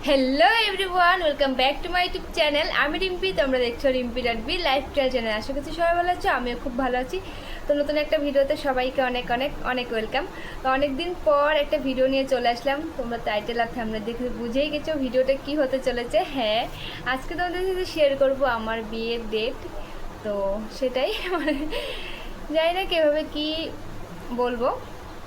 Hello everyone, welcome back to my YouTube channel. আমি রিম্পি, তোমরা দেখছো Rimpi dot B lifestyle channel. আশা করছি সবাই ভালো আছো, আমিও খুব ভালো আছি। তো নতুন একটা ভিডিওতে সবাইকে অনেক অনেক অনেক ওয়েলকাম। তো অনেক দিন পর একটা ভিডিও নিয়ে চলে আসলাম। তোমরা টাইটেল আর থাম্বনেল দেখে বুঝেই গেছো ভিডিওটা কি হতে চলেছে। হ্যাঁ, আজকে তোমাদের সাথে শেয়ার করবো আমার বিয়ের ডেট। তো সেটাই জানি না কীভাবে কি বলবো।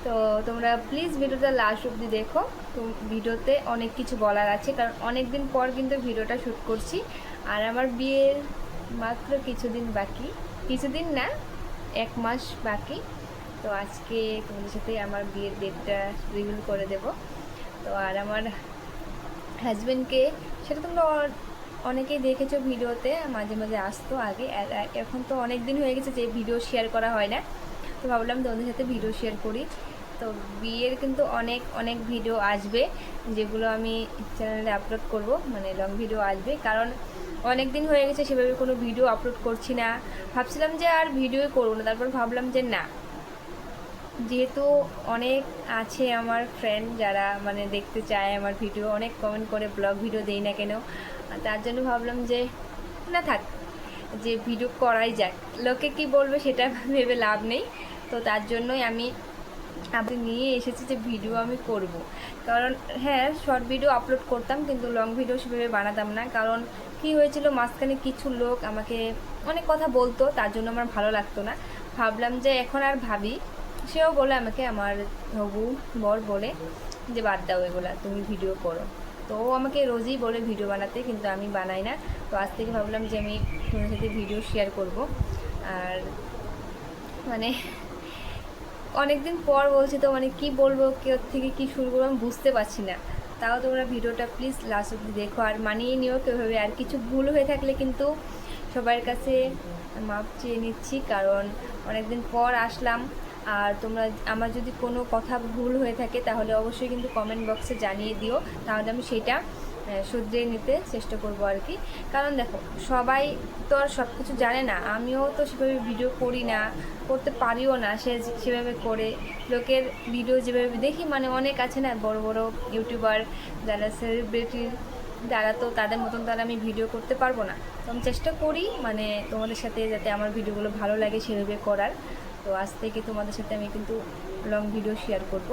তো তোমরা প্লিজ ভিডিওটা লাস্ট অবধি দেখো। তো ভিডিওতে অনেক কিছু বলার আছে, কারণ অনেক দিন পর কিন্তু ভিডিওটা শ্যুট করছি। আর আমার বিয়ের মাত্র কিছুদিন বাকি, কিছুদিন না, 1 মাস বাকি। তো আজকে তোমাদের সাথে আমার বিয়ের ডেটটা রিভিল করে দেব। তো আর আমার হাজব্যান্ডকে, সেটা তোমরা অনেকেই দেখেছো ভিডিওতে, মাঝে মাঝে আসতো আগে। এখন তো অনেক দিন হয়ে গেছে যে ভিডিও শেয়ার করা হয় না। তো ভাবলাম তোমাদের সাথে ভিডিও শেয়ার করি। তো বিয়ের কিন্তু অনেক অনেক ভিডিও আসবে, যেগুলো আমি চ্যানেলে আপলোড করব, মানে লং ভিডিও আসবে। কারণ অনেক দিন হয়ে গেছে সেভাবে কোনো ভিডিও আপলোড করছি না। ভাবছিলাম যে আর ভিডিও করবো না, তারপর ভাবলাম যে না, যেহেতু অনেক আছে আমার ফ্রেন্ড যারা মানে দেখতে চায় আমার ভিডিও, অনেক কমেন্ট করে ব্লগ ভিডিও দেই না কেন, তার জন্য ভাবলাম যে না থাক, যে ভিডিও করাই যাক। লোকে কি বলবে সেটা ভেবে লাভ নেই। তো তার জন্যই আমি আপনি নিয়ে এসেছি যে ভিডিও আমি করব। কারণ হ্যাঁ, শর্ট ভিডিও আপলোড করতাম, কিন্তু লং ভিডিও সেভাবে বানাতাম না। কারণ কি হয়েছিল, মাঝখানে কিছু লোক আমাকে অনেক কথা বলতো, তার জন্য আমার ভালো লাগতো না। ভাবলাম যে এখন আর ভাবি, সেও বলে আমাকে, আমার হবু বর বলে যে বাদ দাও এগুলা, তুমি ভিডিও করো। তো ও আমাকে রোজই বলে ভিডিও বানাতে, কিন্তু আমি বানাই না। তো আজ থেকে ভাবলাম যে আমি তোমার সাথে ভিডিও শেয়ার করব। আর মানে অনেক দিন পর বলছি, তো মানে কি বলবো, কেউ থেকে কি শুরু করবো আমি বুঝতে পারছি না। তাও তোমরা ভিডিওটা প্লিজ লাস্ট অব্দি দেখো আর মানিয়ে নিও কীভাবে। আর কিছু ভুল হয়ে থাকলে কিন্তু সবার কাছে মাপ চেয়ে নিচ্ছি, কারণ অনেক দিন পর আসলাম। আর তোমরা আমার যদি কোনো কথা ভুল হয়ে থাকে তাহলে অবশ্যই কিন্তু কমেন্ট বক্সে জানিয়ে দিও, তাহলে আমি সেটা শুধরে নিতে চেষ্টা করব আর কি। কারণ দেখো, সবাই তো আর সব কিছু জানে না, আমিও তো সেভাবে ভিডিও করি না, করতে পারিও না সেভাবে করে। লোকের ভিডিও যেভাবে দেখি, মানে অনেক আছে না বড় বড় ইউটিউবার যারা সেলিব্রিটি, যারা তো তাদের মতন তারা আমি ভিডিও করতে পারবো না। তো আমি চেষ্টা করি মানে তোমাদের সাথে যাতে আমার ভিডিওগুলো ভালো লাগে সেভাবে করার। তো আজ থেকে তোমাদের সাথে আমি কিন্তু লং ভিডিও শেয়ার করব।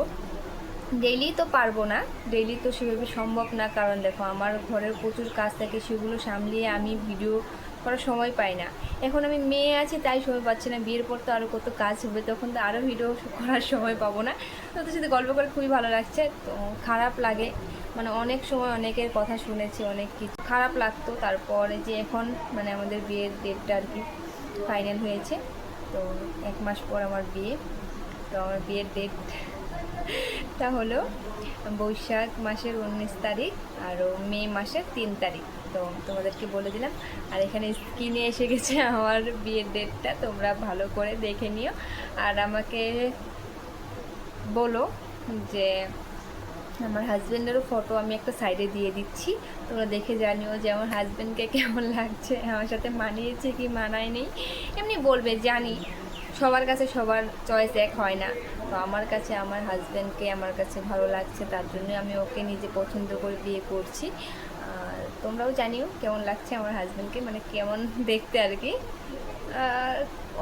ডেইলি তো পারবো না, ডেইলি তো সেভাবে সম্ভব না, কারণ দেখো আমার ঘরের প্রচুর কাজ থাকে, সেগুলো সামলিয়ে আমি ভিডিও করার সময় পাই না। এখন আমি মেয়ে আছি তাই সময় পাচ্ছি না, বিয়ের পর তো আরও কত কাজ হবে, তখন তো আরও ভিডিও করার সময় পাবো না। তো তোর সাথে গল্প করে খুবই ভালো লাগছে। তো খারাপ লাগে, মানে অনেক সময় অনেকের কথা শুনেছি, অনেক কিছু খারাপ লাগতো। তারপরে যে এখন মানে আমাদের বিয়ের ডেটটা আর কি ফাইনাল হয়েছে। তো 1 মাস পর আমার বিয়ে। তো আমার বিয়ের ডেটটা হলো বৈশাখ মাসের 19 তারিখ আর মে মাসের 3 তারিখ। তো তোমাদেরকে বলে দিলাম। আর এখানে স্ক্রিনে এসে গেছে আমার বিয়ের ডেটটা, তোমরা ভালো করে দেখে নিও। আর আমাকে বলো যে আমার হাজব্যান্ডেরও ফটো আমি একটা সাইডে দিয়ে দিচ্ছি, তোমরা দেখে জানিও যে আমার হাজব্যান্ডকে কেমন লাগছে, আমার সাথে মানিয়েছে কি মানায়নি। এমনি বলবে, জানি সবার কাছে সবার চয়েস এক হয় না। তো আমার কাছে আমার হাজব্যান্ডকে আমার কাছে ভালো লাগছে, তার জন্য আমি ওকে নিজে পছন্দ করে বিয়ে করছি। আর তোমরাও জানিও কেমন লাগছে আমার হাজব্যান্ডকে, মানে কেমন দেখতে আর কি। আর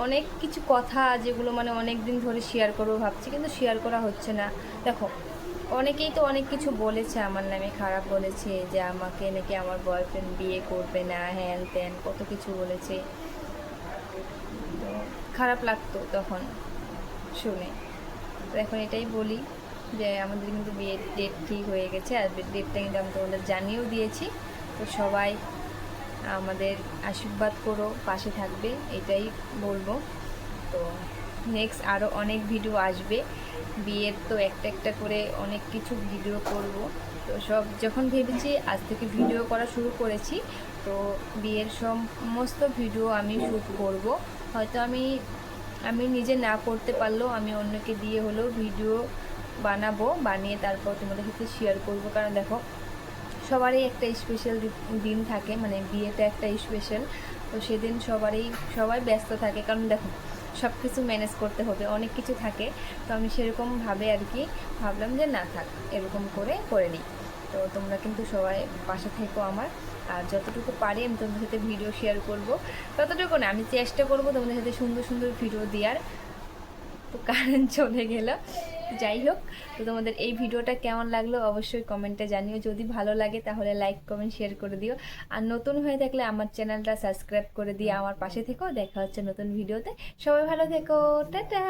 অনেক কিছু কথা যেগুলো মানে অনেক দিন ধরে শেয়ার করবো ভাবছি, কিন্তু শেয়ার করা হচ্ছে না। দেখো, অনেকেই তো অনেক কিছু বলেছে আমার নামে, খারাপ বলেছে যে আমাকে নাকি আমার বয়ফ্রেন্ড বিয়ে করবে না, হ্যান ত্যান কত কিছু বলেছে। তো খারাপ লাগতো তখন শুনে। তো এখন এটাই বলি যে আমাদের কিন্তু বিয়ের ডেট ঠিক হয়ে গেছে, আর ডেটটা কিন্তু আমি তোমাদের জানিয়েও দিয়েছি। তো সবাই আমাদের আশীর্বাদ করো, পাশে থাকবে, এটাই বলবো। তো নেক্সট আরও অনেক ভিডিও আসবে বিয়ের, তো একটা একটা করে অনেক কিছু ভিডিও করব। তো সব যখন ভেবেছি আজ থেকে ভিডিও করা শুরু করেছি, তো বিয়ের সমস্ত ভিডিও আমি শ্যুট করব। হয়তো আমি নিজে না করতে পারলেও আমি অন্যকে দিয়ে হলেও ভিডিও বানাবো, বানিয়ে তারপর তোমাদের সাথে শেয়ার করব। কারণ দেখো, সবারই একটা স্পেশাল দিন থাকে, মানে বিয়েটা একটা স্পেশাল। তো সেদিন সবাই ব্যস্ত থাকে, কারণ দেখো সব কিছু ম্যানেজ করতে হবে, অনেক কিছু থাকে। তো আমি সেরকমভাবে আর কি ভাবলাম যে না থাক, এরকম করে নিই। তো তোমরা কিন্তু সবাই পাশে থেকো আমার। আর যতটুকু পারি আমি তোমাদের সাথে ভিডিও শেয়ার করব, ততটুকু না আমি চেষ্টা করব তোমাদের সাথে সুন্দর সুন্দর ভিডিও দেওয়ার। তো কারেন্ট চলে গেল, যাই হোক। তো তোমাদের এই ভিডিওটা কেমন লাগলো অবশ্যই কমেন্টে জানিও। যদি ভালো লাগে তাহলে লাইক কমেন্ট শেয়ার করে দিও। আর নতুন হয়ে থাকলে আমার চ্যানেলটা সাবস্ক্রাইব করে দিয়ে আমার পাশে থেকো। দেখা হচ্ছে নতুন ভিডিওতে। সবাই ভালো থেকো, টাটা।